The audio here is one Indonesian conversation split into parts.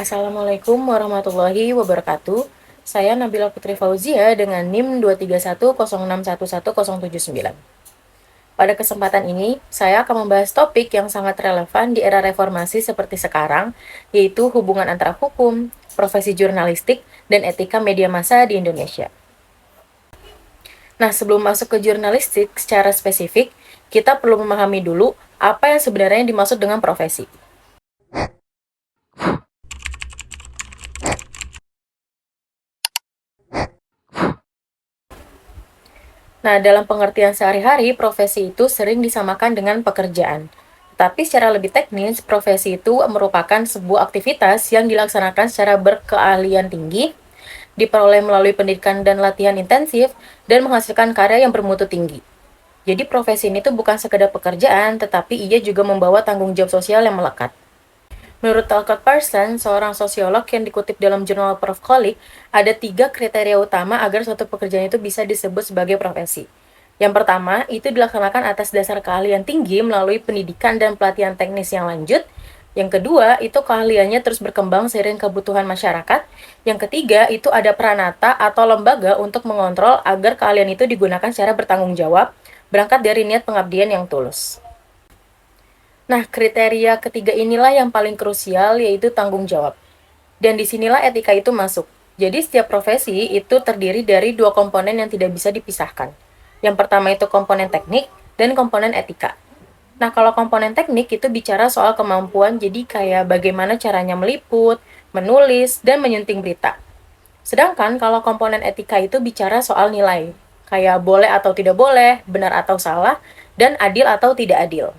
Assalamualaikum warahmatullahi wabarakatuh. Saya Nabila Putri Fauzia dengan NIM 231061179. Pada kesempatan ini, saya akan membahas topik yang sangat relevan di era reformasi seperti sekarang, yaitu hubungan antara hukum, profesi jurnalistik, dan etika media massa di Indonesia. Nah, sebelum masuk ke jurnalistik secara spesifik, kita perlu memahami dulu apa yang sebenarnya dimaksud dengan profesi. Nah, dalam pengertian sehari-hari, profesi itu sering disamakan dengan pekerjaan. Tapi secara lebih teknis, profesi itu merupakan sebuah aktivitas yang dilaksanakan secara berkeahlian tinggi, diperoleh melalui pendidikan dan latihan intensif, dan menghasilkan karya yang bermutu tinggi. Jadi profesi ini tuh bukan sekedar pekerjaan, tetapi ia juga membawa tanggung jawab sosial yang melekat. Menurut Talcott Parsons, seorang sosiolog yang dikutip dalam jurnal Prof. Colleague, ada 3 kriteria utama agar suatu pekerjaan itu bisa disebut sebagai profesi. Yang pertama, itu dilaksanakan atas dasar keahlian tinggi melalui pendidikan dan pelatihan teknis yang lanjut. Yang kedua, itu keahliannya terus berkembang seiring kebutuhan masyarakat. Yang ketiga, itu ada pranata atau lembaga untuk mengontrol agar keahlian itu digunakan secara bertanggung jawab, berangkat dari niat pengabdian yang tulus. Nah, kriteria ketiga inilah yang paling krusial, yaitu tanggung jawab. Dan disinilah etika itu masuk. Jadi setiap profesi itu terdiri dari 2 komponen yang tidak bisa dipisahkan. Yang pertama itu komponen teknik dan komponen etika. Nah, kalau komponen teknik itu bicara soal kemampuan, jadi kayak bagaimana caranya meliput, menulis, dan menyunting berita. Sedangkan kalau komponen etika itu bicara soal nilai, kayak boleh atau tidak boleh, benar atau salah, dan adil atau tidak adil.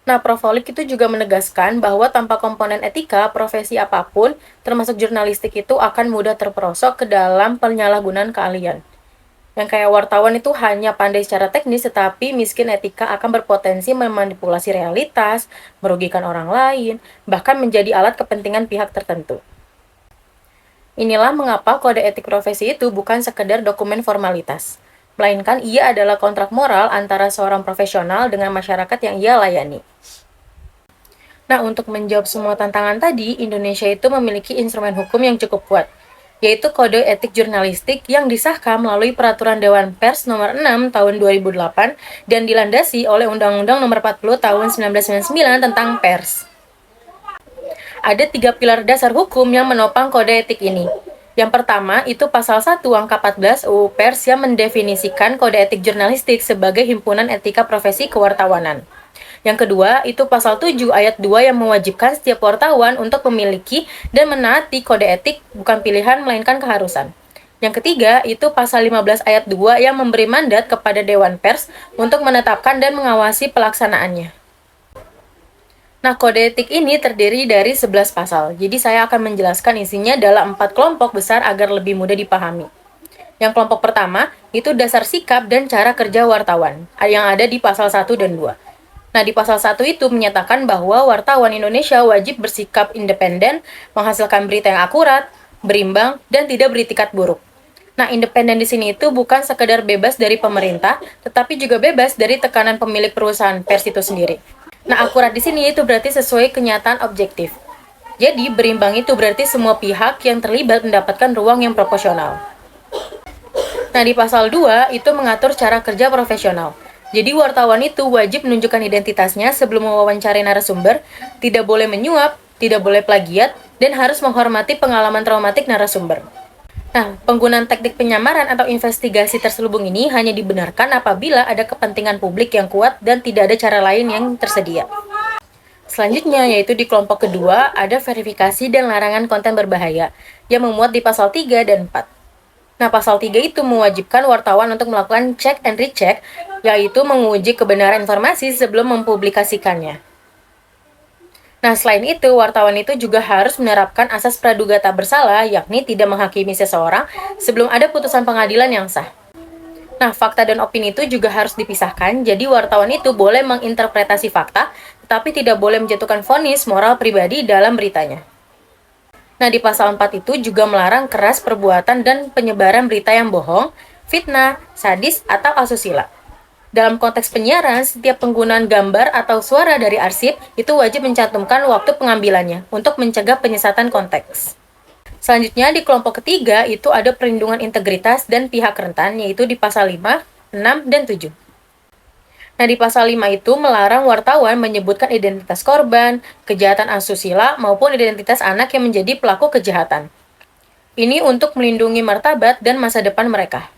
Nah, Profolik itu juga menegaskan bahwa tanpa komponen etika, profesi apapun, termasuk jurnalistik itu akan mudah terperosok ke dalam penyalahgunaan keahlian. Yang kayak wartawan itu hanya pandai secara teknis, tetapi miskin etika akan berpotensi memanipulasi realitas, merugikan orang lain, bahkan menjadi alat kepentingan pihak tertentu. Inilah mengapa kode etik profesi itu bukan sekedar dokumen formalitas, melainkan ia adalah kontrak moral antara seorang profesional dengan masyarakat yang ia layani. Nah, untuk menjawab semua tantangan tadi, Indonesia itu memiliki instrumen hukum yang cukup kuat, yaitu Kode Etik Jurnalistik yang disahkan melalui Peraturan Dewan Pers Nomor 6 Tahun 2008 dan dilandasi oleh Undang-Undang Nomor 40 Tahun 1999 tentang pers. Ada 3 pilar dasar hukum yang menopang kode etik ini. Yang pertama, itu pasal 1 angka 14 UU Pers yang mendefinisikan kode etik jurnalistik sebagai himpunan etika profesi kewartawanan. Yang kedua, itu pasal 7 ayat 2 yang mewajibkan setiap wartawan untuk memiliki dan menaati kode etik bukan pilihan melainkan keharusan. Yang ketiga, itu pasal 15 ayat 2 yang memberi mandat kepada Dewan Pers untuk menetapkan dan mengawasi pelaksanaannya. Nah, kode etik ini terdiri dari 11 pasal. Jadi saya akan menjelaskan isinya dalam 4 kelompok besar agar lebih mudah dipahami. Yang kelompok pertama, itu dasar sikap dan cara kerja wartawan, yang ada di pasal 1 dan 2. Nah, di pasal 1 itu menyatakan bahwa wartawan Indonesia wajib bersikap independen, menghasilkan berita yang akurat, berimbang, dan tidak beritikat buruk. Nah, independen di sini itu bukan sekedar bebas dari pemerintah, tetapi juga bebas dari tekanan pemilik perusahaan pers itu sendiri. Nah, akurat di sini itu berarti sesuai kenyataan objektif. Jadi, berimbang itu berarti semua pihak yang terlibat mendapatkan ruang yang proporsional. Nah, di pasal 2 itu mengatur cara kerja profesional. Jadi wartawan itu wajib menunjukkan identitasnya sebelum mewawancarai narasumber, tidak boleh menyuap, tidak boleh plagiat, dan harus menghormati pengalaman traumatik narasumber. Nah, penggunaan teknik penyamaran atau investigasi terselubung ini hanya dibenarkan apabila ada kepentingan publik yang kuat dan tidak ada cara lain yang tersedia. Selanjutnya, yaitu di kelompok kedua, ada verifikasi dan larangan konten berbahaya, yang memuat di pasal 3 dan 4. Nah, pasal 3 itu mewajibkan wartawan untuk melakukan check and recheck, yaitu menguji kebenaran informasi sebelum mempublikasikannya. Nah, selain itu, wartawan itu juga harus menerapkan asas praduga tak bersalah, yakni tidak menghakimi seseorang sebelum ada putusan pengadilan yang sah. Nah, fakta dan opini itu juga harus dipisahkan, jadi wartawan itu boleh menginterpretasi fakta, tetapi tidak boleh menjatuhkan vonis moral pribadi dalam beritanya. Nah, di pasal 4 itu juga melarang keras perbuatan dan penyebaran berita yang bohong, fitnah, sadis, atau asusila. Dalam konteks penyiaran, setiap penggunaan gambar atau suara dari arsip itu wajib mencantumkan waktu pengambilannya untuk mencegah penyesatan konteks. Selanjutnya, di kelompok ketiga itu ada perlindungan integritas dan pihak rentan, yaitu di pasal 5, 6, dan 7. Nah, di pasal 5 itu melarang wartawan menyebutkan identitas korban, kejahatan asusila, maupun identitas anak yang menjadi pelaku kejahatan. Ini untuk melindungi martabat dan masa depan mereka.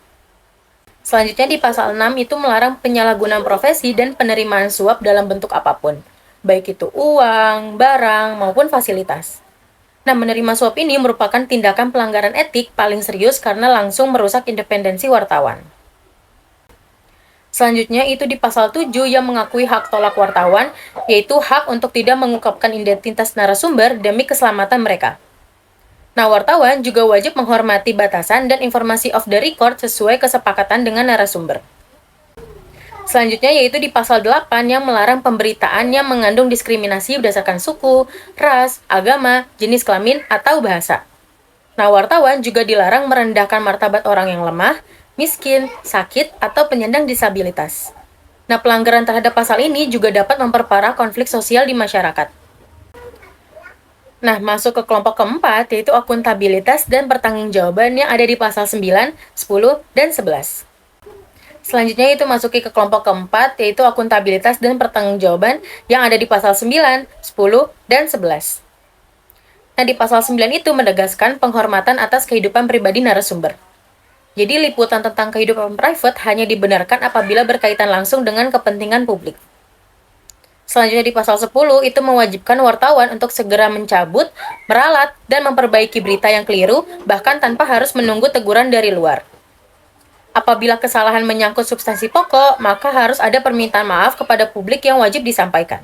Selanjutnya di pasal 6 itu melarang penyalahgunaan profesi dan penerimaan suap dalam bentuk apapun, baik itu uang, barang, maupun fasilitas. Nah, menerima suap ini merupakan tindakan pelanggaran etik paling serius karena langsung merusak independensi wartawan. Selanjutnya itu di pasal 7 yang mengakui hak tolak wartawan, yaitu hak untuk tidak mengungkapkan identitas narasumber demi keselamatan mereka. Nah, wartawan juga wajib menghormati batasan dan informasi off the record sesuai kesepakatan dengan narasumber. Selanjutnya yaitu di pasal 8 yang melarang pemberitaan yang mengandung diskriminasi berdasarkan suku, ras, agama, jenis kelamin, atau bahasa. Nah, wartawan juga dilarang merendahkan martabat orang yang lemah, miskin, sakit, atau penyandang disabilitas. Nah, pelanggaran terhadap pasal ini juga dapat memperparah konflik sosial di masyarakat. Nah, masuk ke kelompok keempat, yaitu akuntabilitas dan pertanggungjawaban yang ada di pasal 9, 10, dan 11. Selanjutnya itu masuki ke kelompok keempat, yaitu akuntabilitas dan pertanggungjawaban yang ada di pasal 9, 10, dan 11. Nah, di pasal 9 itu menegaskan penghormatan atas kehidupan pribadi narasumber. Jadi, liputan tentang kehidupan private hanya dibenarkan apabila berkaitan langsung dengan kepentingan publik. Selanjutnya di pasal 10 itu mewajibkan wartawan untuk segera mencabut, meralat, dan memperbaiki berita yang keliru, bahkan tanpa harus menunggu teguran dari luar. Apabila kesalahan menyangkut substansi pokok, maka harus ada permintaan maaf kepada publik yang wajib disampaikan.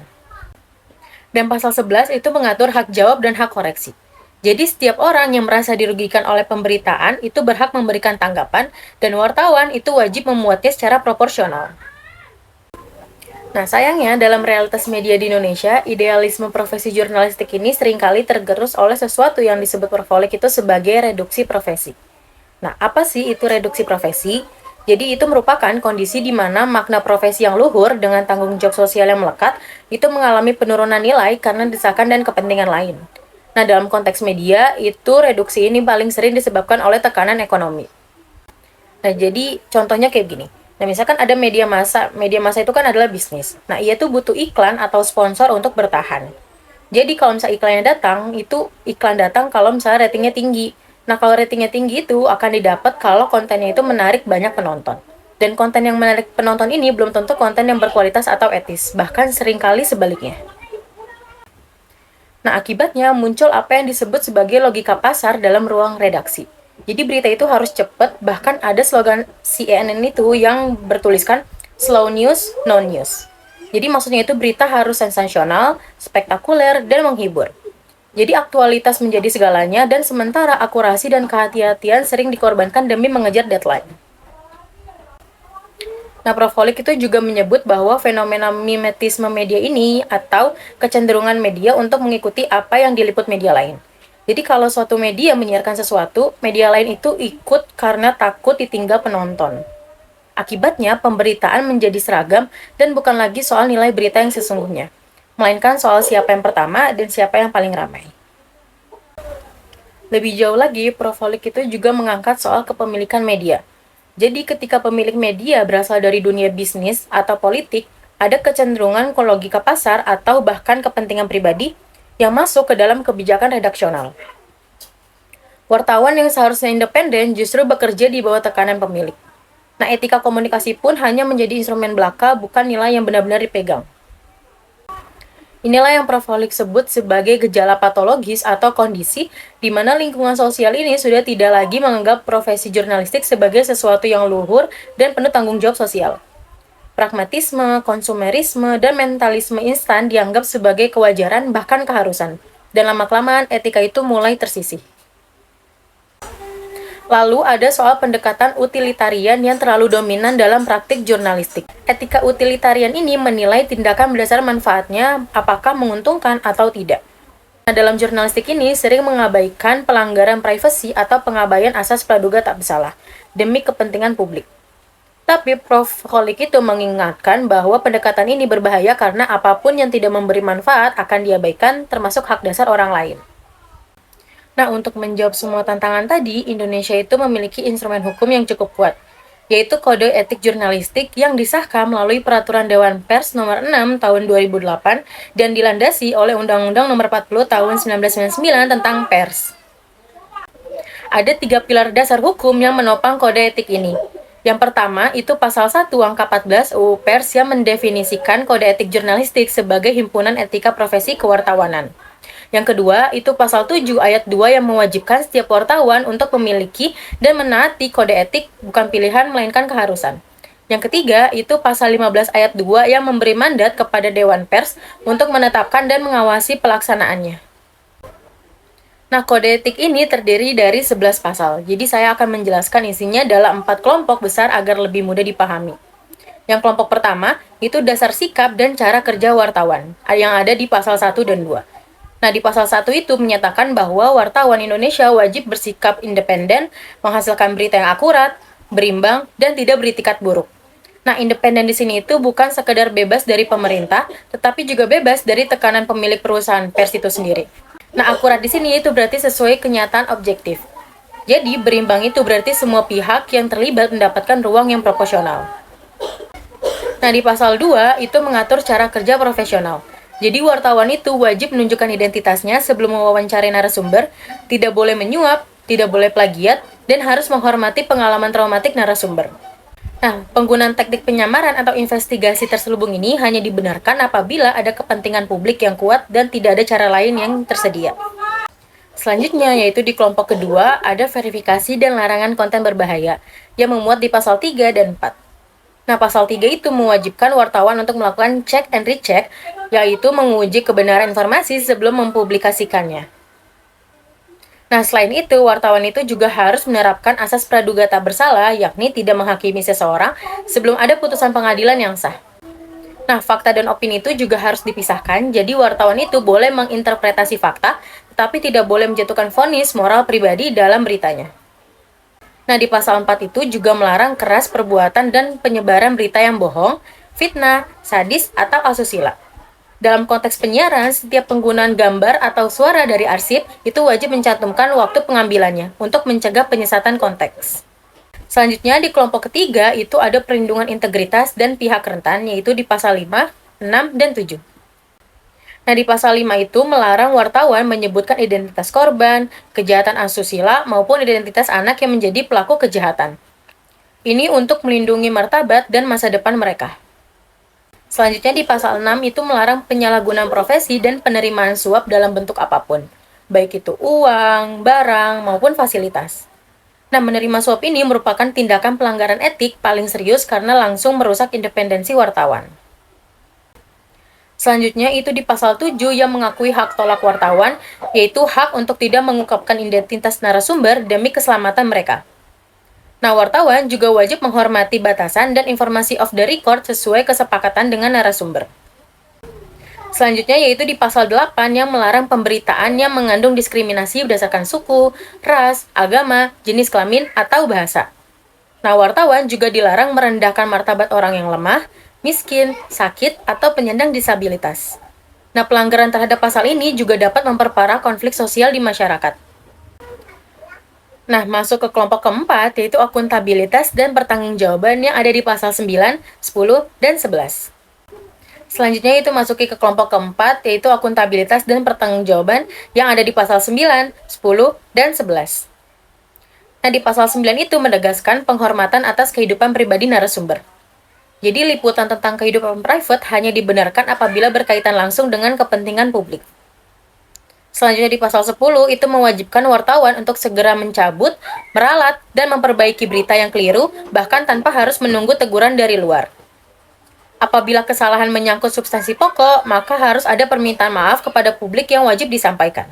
Dan pasal 11 itu mengatur hak jawab dan hak koreksi. Jadi setiap orang yang merasa dirugikan oleh pemberitaan itu berhak memberikan tanggapan, dan wartawan itu wajib memuatnya secara proporsional. Nah, sayangnya dalam realitas media di Indonesia, idealisme profesi jurnalistik ini seringkali tergerus oleh sesuatu yang disebut Pervolik itu sebagai reduksi profesi. Nah, apa sih itu reduksi profesi? Jadi itu merupakan kondisi di mana makna profesi yang luhur dengan tanggung jawab sosial yang melekat itu mengalami penurunan nilai karena desakan dan kepentingan lain. Nah, dalam konteks media, itu reduksi ini paling sering disebabkan oleh tekanan ekonomi. Nah, jadi contohnya kayak gini. Nah, misalkan ada media massa itu kan adalah bisnis. Nah, ia tuh butuh iklan atau sponsor untuk bertahan. Jadi kalau misalnya iklannya datang, itu iklan datang kalau misalnya ratingnya tinggi. Nah, kalau ratingnya tinggi itu akan didapat kalau kontennya itu menarik banyak penonton. Dan konten yang menarik penonton ini belum tentu konten yang berkualitas atau etis, bahkan seringkali sebaliknya. Nah, akibatnya muncul apa yang disebut sebagai logika pasar dalam ruang redaksi. Jadi berita itu harus cepat, bahkan ada slogan CNN itu yang bertuliskan slow news, no news. Jadi maksudnya itu berita harus sensasional, spektakuler, dan menghibur. Jadi aktualitas menjadi segalanya, dan sementara akurasi dan kehati-hatian sering dikorbankan demi mengejar deadline. Nah, Pervolik itu juga menyebut bahwa fenomena mimetisme media ini atau kecenderungan media untuk mengikuti apa yang diliput media lain. Jadi kalau suatu media menyiarkan sesuatu, media lain itu ikut karena takut ditinggal penonton. Akibatnya, pemberitaan menjadi seragam dan bukan lagi soal nilai berita yang sesungguhnya, melainkan soal siapa yang pertama dan siapa yang paling ramai. Lebih jauh lagi, Pervolik itu juga mengangkat soal kepemilikan media. Jadi ketika pemilik media berasal dari dunia bisnis atau politik, ada kecenderungan ke logika pasar atau bahkan kepentingan pribadi yang masuk ke dalam kebijakan redaksional. Wartawan yang seharusnya independen justru bekerja di bawah tekanan pemilik. Nah, etika komunikasi pun hanya menjadi instrumen belaka, bukan nilai yang benar-benar dipegang. Inilah yang Pervolik sebut sebagai gejala patologis atau kondisi di mana lingkungan sosial ini sudah tidak lagi menganggap profesi jurnalistik sebagai sesuatu yang luhur dan penuh tanggung jawab sosial. Pragmatisme, konsumerisme, dan mentalisme instan dianggap sebagai kewajaran bahkan keharusan. Dan lama-kelamaan etika itu mulai tersisih. Lalu ada soal pendekatan utilitarian yang terlalu dominan dalam praktik jurnalistik. Etika utilitarian ini menilai tindakan berdasarkan manfaatnya apakah menguntungkan atau tidak. Nah, dalam jurnalistik ini sering mengabaikan pelanggaran privasi atau pengabaian asas praduga tak bersalah demi kepentingan publik. Tapi Prof. Holik itu mengingatkan bahwa pendekatan ini berbahaya karena apapun yang tidak memberi manfaat akan diabaikan, termasuk hak dasar orang lain. Nah, untuk menjawab semua tantangan tadi, Indonesia itu memiliki instrumen hukum yang cukup kuat, yaitu Kode Etik Jurnalistik yang disahkan melalui Peraturan Dewan Pers Nomor 6 Tahun 2008 dan dilandasi oleh Undang-Undang Nomor 40 Tahun 1999 tentang pers. Ada 3 pilar dasar hukum yang menopang kode etik ini. Yang pertama, itu pasal 1 angka 14 UU Pers yang mendefinisikan kode etik jurnalistik sebagai himpunan etika profesi kewartawanan. Yang kedua, itu pasal 7 ayat 2 yang mewajibkan setiap wartawan untuk memiliki dan menaati kode etik bukan pilihan melainkan keharusan. Yang ketiga, itu pasal 15 ayat 2 yang memberi mandat kepada Dewan Pers untuk menetapkan dan mengawasi pelaksanaannya. Nah, kode etik ini terdiri dari 11 pasal. Jadi saya akan menjelaskan isinya dalam 4 kelompok besar agar lebih mudah dipahami. Yang kelompok pertama, itu dasar sikap dan cara kerja wartawan, yang ada di pasal 1 dan 2. Nah, di pasal 1 itu menyatakan bahwa wartawan Indonesia wajib bersikap independen, menghasilkan berita yang akurat, berimbang, dan tidak beritikat buruk. Nah, independen di sini itu bukan sekedar bebas dari pemerintah, tetapi juga bebas dari tekanan pemilik perusahaan pers itu sendiri. Nah, akurat di sini itu berarti sesuai kenyataan objektif. Jadi, berimbang itu berarti semua pihak yang terlibat mendapatkan ruang yang proporsional. Nah, di pasal 2 itu mengatur cara kerja profesional. Jadi, wartawan itu wajib menunjukkan identitasnya sebelum mewawancarai narasumber, tidak boleh menyuap, tidak boleh plagiat, dan harus menghormati pengalaman traumatik narasumber. Nah, penggunaan teknik penyamaran atau investigasi terselubung ini hanya dibenarkan apabila ada kepentingan publik yang kuat dan tidak ada cara lain yang tersedia. Selanjutnya, yaitu di kelompok kedua, ada verifikasi dan larangan konten berbahaya yang memuat di pasal 3 dan 4. Nah, pasal 3 itu mewajibkan wartawan untuk melakukan check and recheck, yaitu menguji kebenaran informasi sebelum mempublikasikannya. Nah, selain itu, wartawan itu juga harus menerapkan asas praduga tak bersalah, yakni tidak menghakimi seseorang sebelum ada putusan pengadilan yang sah. Nah, fakta dan opini itu juga harus dipisahkan, jadi wartawan itu boleh menginterpretasi fakta, tetapi tidak boleh menjatuhkan vonis moral pribadi dalam beritanya. Nah, di pasal 4 itu juga melarang keras perbuatan dan penyebaran berita yang bohong, fitnah, sadis, atau asusila. Dalam konteks penyiaran, setiap penggunaan gambar atau suara dari arsip itu wajib mencantumkan waktu pengambilannya untuk mencegah penyesatan konteks. Selanjutnya, di kelompok ketiga itu ada perlindungan integritas dan pihak rentan, yaitu di pasal 5, 6, dan 7. Nah, di pasal 5 itu melarang wartawan menyebutkan identitas korban, kejahatan asusila, maupun identitas anak yang menjadi pelaku kejahatan. Ini untuk melindungi martabat dan masa depan mereka. Selanjutnya di pasal 6 itu melarang penyalahgunaan profesi dan penerimaan suap dalam bentuk apapun, baik itu uang, barang, maupun fasilitas. Nah, menerima suap ini merupakan tindakan pelanggaran etik paling serius karena langsung merusak independensi wartawan. Selanjutnya itu di pasal 7 yang mengakui hak tolak wartawan, yaitu hak untuk tidak mengungkapkan identitas narasumber demi keselamatan mereka. Nah, wartawan juga wajib menghormati batasan dan informasi off the record sesuai kesepakatan dengan narasumber. Selanjutnya yaitu di pasal 8 yang melarang pemberitaan yang mengandung diskriminasi berdasarkan suku, ras, agama, jenis kelamin, atau bahasa. Nah, wartawan juga dilarang merendahkan martabat orang yang lemah, miskin, sakit, atau penyandang disabilitas. Nah, pelanggaran terhadap pasal ini juga dapat memperparah konflik sosial di masyarakat. Nah, masuk ke kelompok keempat, yaitu akuntabilitas dan pertanggungjawaban yang ada di pasal 9, 10, dan 11. Selanjutnya itu masuki ke kelompok keempat, yaitu akuntabilitas dan pertanggungjawaban yang ada di pasal 9, 10, dan 11. Nah, di pasal 9 itu menegaskan penghormatan atas kehidupan pribadi narasumber. Jadi, liputan tentang kehidupan private hanya dibenarkan apabila berkaitan langsung dengan kepentingan publik. Selanjutnya di pasal 10 itu mewajibkan wartawan untuk segera mencabut, meralat, dan memperbaiki berita yang keliru, bahkan tanpa harus menunggu teguran dari luar. Apabila kesalahan menyangkut substansi pokok, maka harus ada permintaan maaf kepada publik yang wajib disampaikan.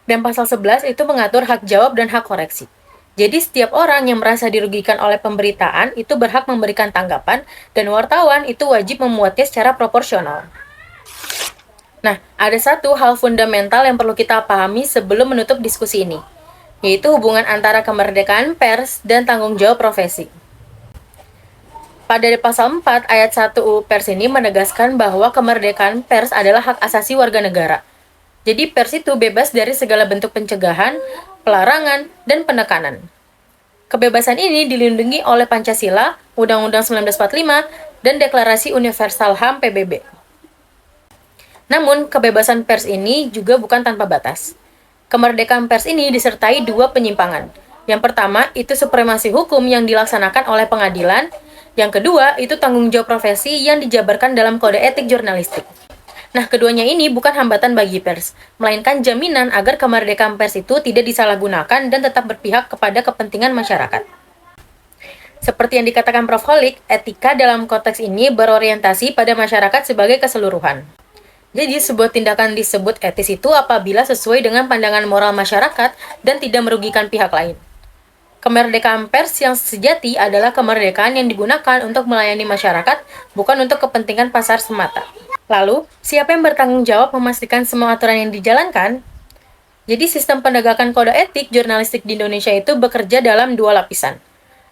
Dan pasal 11 itu mengatur hak jawab dan hak koreksi. Jadi setiap orang yang merasa dirugikan oleh pemberitaan itu berhak memberikan tanggapan, dan wartawan itu wajib memuatnya secara proporsional. Nah, ada satu hal fundamental yang perlu kita pahami sebelum menutup diskusi ini, yaitu hubungan antara kemerdekaan pers dan tanggung jawab profesi. Pada pasal 4 ayat 1 UU Pers ini menegaskan bahwa kemerdekaan pers adalah hak asasi warga negara. Jadi pers itu bebas dari segala bentuk pencegahan, pelarangan, dan penekanan. Kebebasan ini dilindungi oleh Pancasila, Undang-Undang 1945, dan Deklarasi Universal HAM PBB. Namun, kebebasan pers ini juga bukan tanpa batas. Kemerdekaan pers ini disertai dua penyimpangan. Yang pertama, itu supremasi hukum yang dilaksanakan oleh pengadilan. Yang kedua, itu tanggung jawab profesi yang dijabarkan dalam kode etik jurnalistik. Nah, keduanya ini bukan hambatan bagi pers, melainkan jaminan agar kemerdekaan pers itu tidak disalahgunakan dan tetap berpihak kepada kepentingan masyarakat. Seperti yang dikatakan Prof. Holik, etika dalam konteks ini berorientasi pada masyarakat sebagai keseluruhan. Jadi, sebuah tindakan disebut etis itu apabila sesuai dengan pandangan moral masyarakat dan tidak merugikan pihak lain. Kemerdekaan pers yang sejati adalah kemerdekaan yang digunakan untuk melayani masyarakat, bukan untuk kepentingan pasar semata. Lalu, siapa yang bertanggung jawab memastikan semua aturan yang dijalankan? Jadi, sistem penegakan kode etik jurnalistik di Indonesia itu bekerja dalam dua lapisan.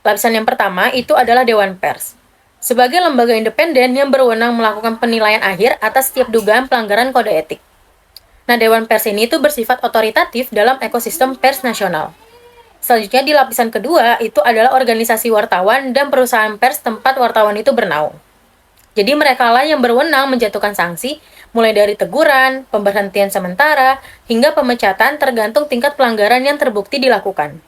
Lapisan yang pertama itu adalah Dewan Pers. Sebagai lembaga independen yang berwenang melakukan penilaian akhir atas setiap dugaan pelanggaran kode etik. Nah, Dewan Pers ini itu bersifat otoritatif dalam ekosistem pers nasional. Selanjutnya di lapisan kedua itu adalah organisasi wartawan dan perusahaan pers tempat wartawan itu bernaung. Jadi mereka lah yang berwenang menjatuhkan sanksi, mulai dari teguran, pemberhentian sementara, hingga pemecatan tergantung tingkat pelanggaran yang terbukti dilakukan.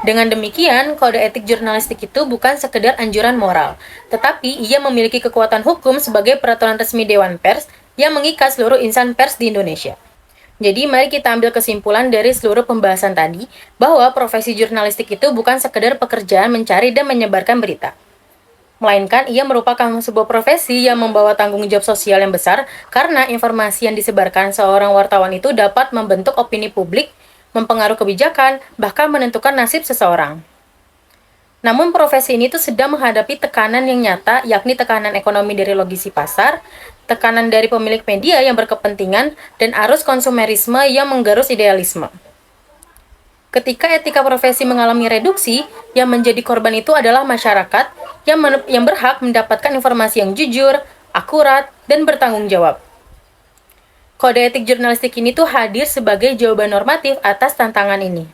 Dengan demikian, kode etik jurnalistik itu bukan sekedar anjuran moral, tetapi ia memiliki kekuatan hukum sebagai peraturan resmi Dewan Pers yang mengikat seluruh insan pers di Indonesia. Jadi, mari kita ambil kesimpulan dari seluruh pembahasan tadi, bahwa profesi jurnalistik itu bukan sekedar pekerjaan mencari dan menyebarkan berita. Melainkan, ia merupakan sebuah profesi yang membawa tanggung jawab sosial yang besar, karena informasi yang disebarkan seorang wartawan itu dapat membentuk opini publik, mempengaruhi kebijakan, bahkan menentukan nasib seseorang. Namun profesi ini tuh sedang menghadapi tekanan yang nyata, yakni tekanan ekonomi dari logisi pasar, tekanan dari pemilik media yang berkepentingan, dan arus konsumerisme yang menggerus idealisme. Ketika etika profesi mengalami reduksi, yang menjadi korban itu adalah masyarakat yang berhak mendapatkan informasi yang jujur, akurat, dan bertanggung jawab. Kode etik jurnalistik ini tuh hadir sebagai jawaban normatif atas tantangan ini.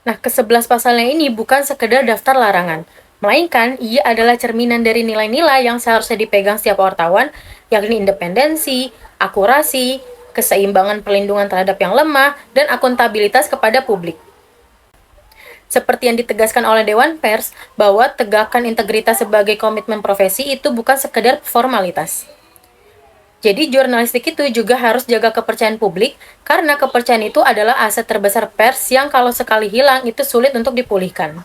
Nah, ke-11 pasalnya ini bukan sekedar daftar larangan, melainkan ia adalah cerminan dari nilai-nilai yang seharusnya dipegang setiap wartawan, yakni independensi, akurasi, keseimbangan perlindungan terhadap yang lemah, dan akuntabilitas kepada publik. Seperti yang ditegaskan oleh Dewan Pers, bahwa tegakkan integritas sebagai komitmen profesi itu bukan sekedar formalitas. Jadi jurnalistik itu juga harus jaga kepercayaan publik, karena kepercayaan itu adalah aset terbesar pers yang kalau sekali hilang itu sulit untuk dipulihkan.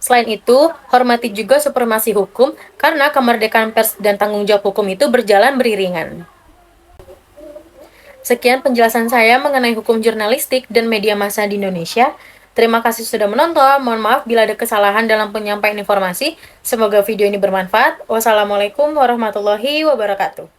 Selain itu, hormati juga supremasi hukum, karena kemerdekaan pers dan tanggung jawab hukum itu berjalan beriringan. Sekian penjelasan saya mengenai hukum jurnalistik dan media massa di Indonesia. Terima kasih sudah menonton. Mohon maaf bila ada kesalahan dalam penyampaian informasi. Semoga video ini bermanfaat. Wassalamualaikum warahmatullahi wabarakatuh.